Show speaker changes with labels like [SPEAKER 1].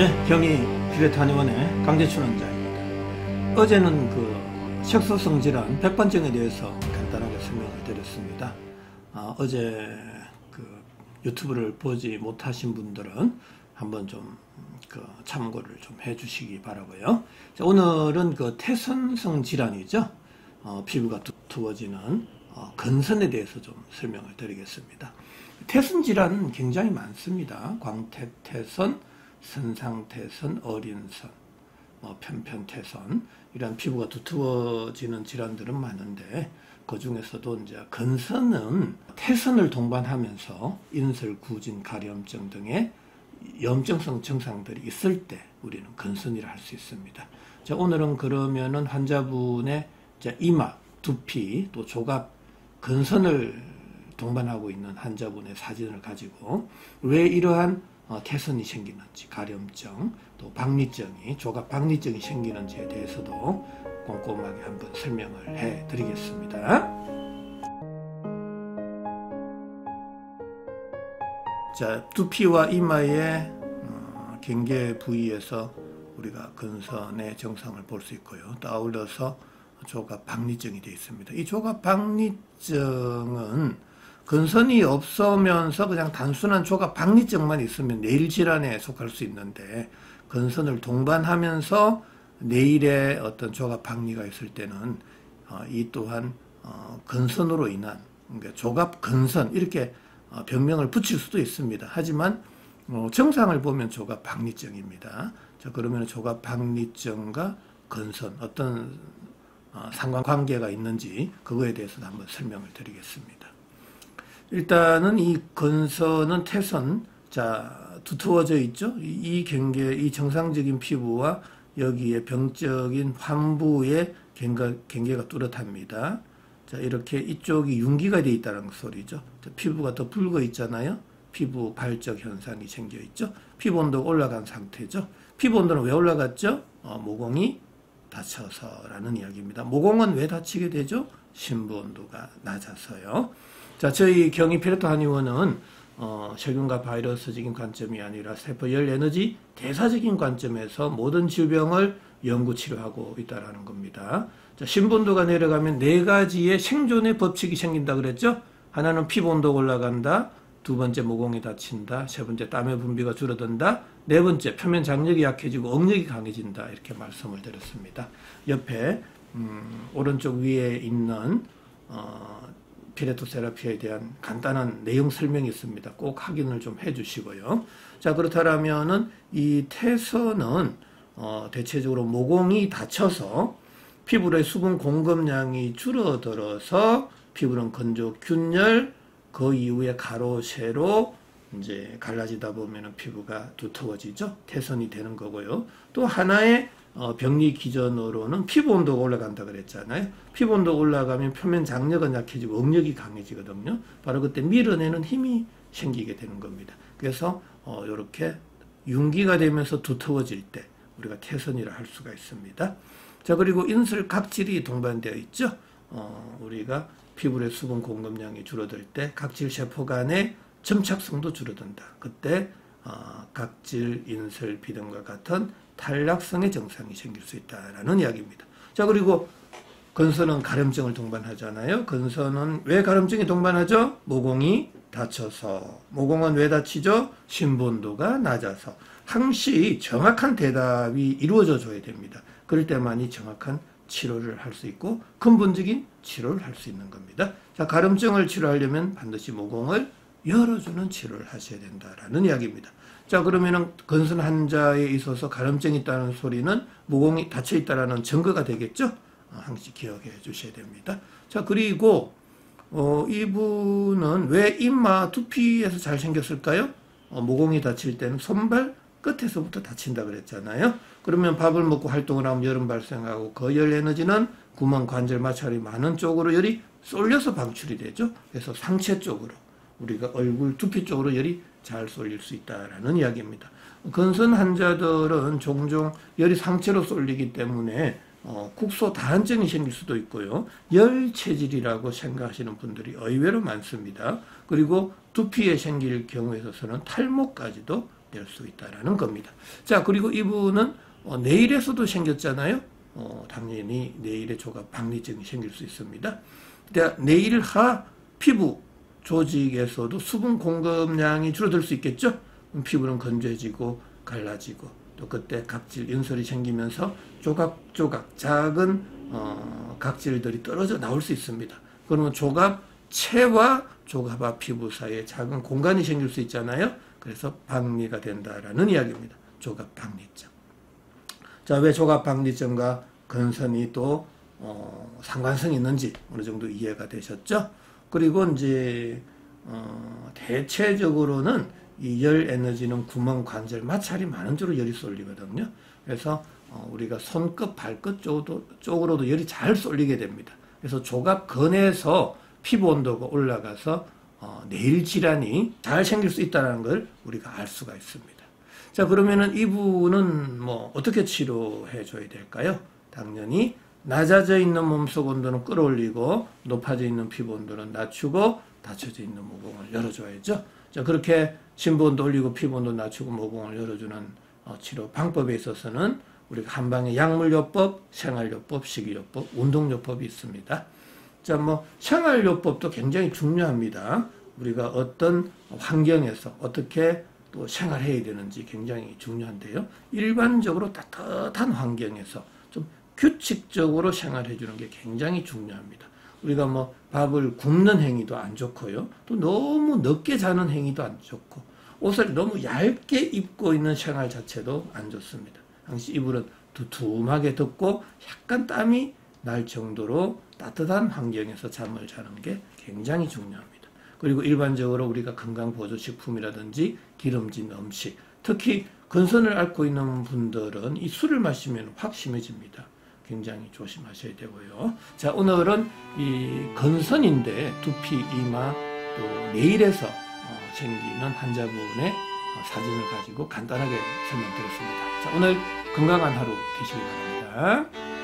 [SPEAKER 1] 네, 경희 비례탄의원의 강재춘 원장입니다. 어제는 그 색소성 질환 백반증에 대해서 간단하게 설명을 드렸습니다. 어제 그 유튜브를 보지 못하신 분들은 한번 좀 그 참고를 좀 해주시기 바라고요. 자, 오늘은 그 태선성 질환이죠. 피부가 두꺼워지는 건선에 대해서 좀 설명을 드리겠습니다. 태선 질환은 굉장히 많습니다. 광택태선, 선상태선, 어린선, 편편태선, 이런 피부가 두꺼워지는 질환들은 많은데, 그 중에서도 이제 건선은 태선을 동반하면서 인설, 구진, 가려움증 등의 염증성 증상들이 있을 때 우리는 건선이라 할 수 있습니다. 자, 오늘은 그러면은 환자분의 이마, 두피, 또 조갑, 건선을 동반하고 있는 환자분의 사진을 가지고 왜 이러한 태선이 생기는지, 가려움증, 또 박리증이, 조갑 박리증이 생기는지에 대해서도 꼼꼼하게 한번 설명을 해 드리겠습니다. 자, 두피와 이마의 경계 부위에서 우리가 건선의 증상을 볼 수 있고요. 또 아울러서 조갑 박리증이 되어 있습니다. 이 조갑 박리증은 건선이 없으면서 그냥 단순한 조갑 박리증만 있으면 내일 질환에 속할 수 있는데, 건선을 동반하면서 내일에 어떤 조갑 박리가 있을 때는 이 또한 건선으로 인한, 그러니까 조갑 건선 이렇게 병명을 붙일 수도 있습니다. 하지만 증상을 보면 조갑 박리증입니다. 자, 그러면 조갑 박리증과 건선 어떤 상관관계가 있는지 그거에 대해서도 한번 설명을 드리겠습니다. 일단은 이 건선은 태선, 자, 두터워져 있죠. 이 경계, 이 정상적인 피부와 여기에 병적인 환부의 경계가 뚜렷합니다. 자, 이렇게 이쪽이 윤기가 되어 있다는 소리죠. 자, 피부가 더 붉어 있잖아요. 피부 발적 현상이 생겨 있죠. 피부 온도가 올라간 상태죠. 피부 온도는 왜 올라갔죠? 모공이 다쳐서라는 이야기입니다. 모공은 왜 다치게 되죠? 심부 온도가 낮아서요. 자, 저희 경희 비례탄의원은 세균과 바이러스적인 관점이 아니라 세포열 에너지 대사적인 관점에서 모든 질병을 연구 치료하고 있다는 겁니다. 자, 심부 온도가 내려가면 네 가지의 생존의 법칙이 생긴다 그랬죠? 하나는 피부 온도가 올라간다, 두 번째 모공이 다친다, 세 번째 땀의 분비가 줄어든다, 네 번째 표면 장력이 약해지고 억력이 강해진다, 이렇게 말씀을 드렸습니다. 옆에 오른쪽 위에 있는 피레토세라피에 대한 간단한 내용 설명이 있습니다. 꼭 확인을 좀 해주시고요. 자, 그렇다면은 이 태선은 대체적으로 모공이 닫혀서 피부의 수분 공급량이 줄어들어서 피부는 건조, 균열, 그 이후에 가로, 세로 이제 갈라지다 보면은 피부가 두터워지죠. 태선이 되는 거고요. 또 하나의 병리 기전으로는 피부 온도가 올라간다 그랬잖아요. 피부 온도가 올라가면 표면 장력은 약해지고 억력이 강해지거든요. 바로 그때 밀어내는 힘이 생기게 되는 겁니다. 그래서 이렇게 윤기가 되면서 두터워질 때 우리가 태선이라 할 수가 있습니다. 자, 그리고 인술 각질이 동반되어 있죠. 우리가 피부의 수분 공급량이 줄어들 때 각질 세포 간의 점착성도 줄어든다. 그때 각질, 인설, 비등과 같은 탈락성의 증상이 생길 수 있다라는 이야기입니다. 자, 그리고 건선은 가려움증을 동반하잖아요. 건선은 왜 가려움증이 동반하죠? 모공이 다쳐서. 모공은 왜 다치죠? 심부 온도가 낮아서. 항시 정확한 대답이 이루어져 줘야 됩니다. 그럴 때만이 정확한 치료를 할 수 있고 근본적인 치료를 할 수 있는 겁니다. 자, 가려움증을 치료하려면 반드시 모공을 열어주는 치료를 하셔야 된다라는 이야기입니다. 자, 그러면은 건선 환자에 있어서 가려움증이 있다는 소리는 모공이 닫혀 있다라는 증거가 되겠죠? 항시 기억해 주셔야 됩니다. 자, 그리고 이분은 왜 이마, 두피에서 잘 생겼을까요? 모공이 다칠 때는 손발 끝에서부터 다친다 그랬잖아요. 그러면 밥을 먹고 활동을 하면 열은 발생하고 그 열 에너지는 구멍, 관절, 마찰이 많은 쪽으로 열이 쏠려서 방출이 되죠. 그래서 상체 쪽으로, 우리가 얼굴, 두피 쪽으로 열이 잘 쏠릴 수 있다라는 이야기입니다. 건선 환자들은 종종 열이 상체로 쏠리기 때문에 국소 다한증이 생길 수도 있고요. 열 체질이라고 생각하시는 분들이 의외로 많습니다. 그리고 두피에 생길 경우에 있어서는 탈모까지도 될 수 있다라는 겁니다. 자, 그리고 이분은 내일에서도 생겼잖아요. 당연히 내일의 조각 박리증이 생길 수 있습니다. 내일하 피부 조직에서도 수분 공급량이 줄어들 수 있겠죠. 피부는 건조해지고 갈라지고 또 그때 각질 연설이 생기면서 조각조각 작은 각질들이 떨어져 나올 수 있습니다. 그러면 조갑체와 조갑아 피부 사이에 작은 공간이 생길 수 있잖아요. 그래서 박리가 된다라는 이야기입니다. 조갑박리증. 자, 왜 조갑박리증과 근선이 또 상관성이 있는지 어느 정도 이해가 되셨죠? 그리고 이제 대체적으로는 이 열 에너지는 구멍, 관절, 마찰이 많은 쪽으로 열이 쏠리거든요. 그래서 우리가 손끝, 발끝 쪽으로도 열이 잘 쏠리게 됩니다. 그래서 조갑근에서 피부 온도가 올라가서 내일 질환이 잘 생길 수 있다는 걸 우리가 알 수가 있습니다. 자, 그러면은 이분은 뭐 어떻게 치료해 줘야 될까요? 당연히 낮아져 있는 몸속 온도는 끌어올리고 높아져 있는 피부 온도는 낮추고 닫혀져 있는 모공을 열어줘야죠. 자, 그렇게 심부 온도 올리고 피부 온도 낮추고 모공을 열어주는 치료 방법에 있어서는 우리가 한방에 약물요법, 생활요법, 식이요법, 운동요법이 있습니다. 자, 뭐 생활요법도 굉장히 중요합니다. 우리가 어떤 환경에서 어떻게 또 생활해야 되는지 굉장히 중요한데요. 일반적으로 따뜻한 환경에서 좀 규칙적으로 생활해 주는 게 굉장히 중요합니다. 우리가 뭐 밥을 굽는 행위도 안 좋고요. 또 너무 늦게 자는 행위도 안 좋고 옷을 너무 얇게 입고 있는 생활 자체도 안 좋습니다. 당시 이불은 두툼하게 덮고 약간 땀이 날 정도로 따뜻한 환경에서 잠을 자는 게 굉장히 중요합니다. 그리고 일반적으로 우리가 건강보조식품이라든지 기름진 음식, 특히 근선을 앓고 있는 분들은 이 술을 마시면 확 심해집니다. 굉장히 조심하셔야 되고요. 자, 오늘은 이 근선인데 두피, 이마, 또 내일에서 생기는 환자분의 사진을 가지고 간단하게 설명드렸습니다. 자, 오늘 건강한 하루 되시기 바랍니다.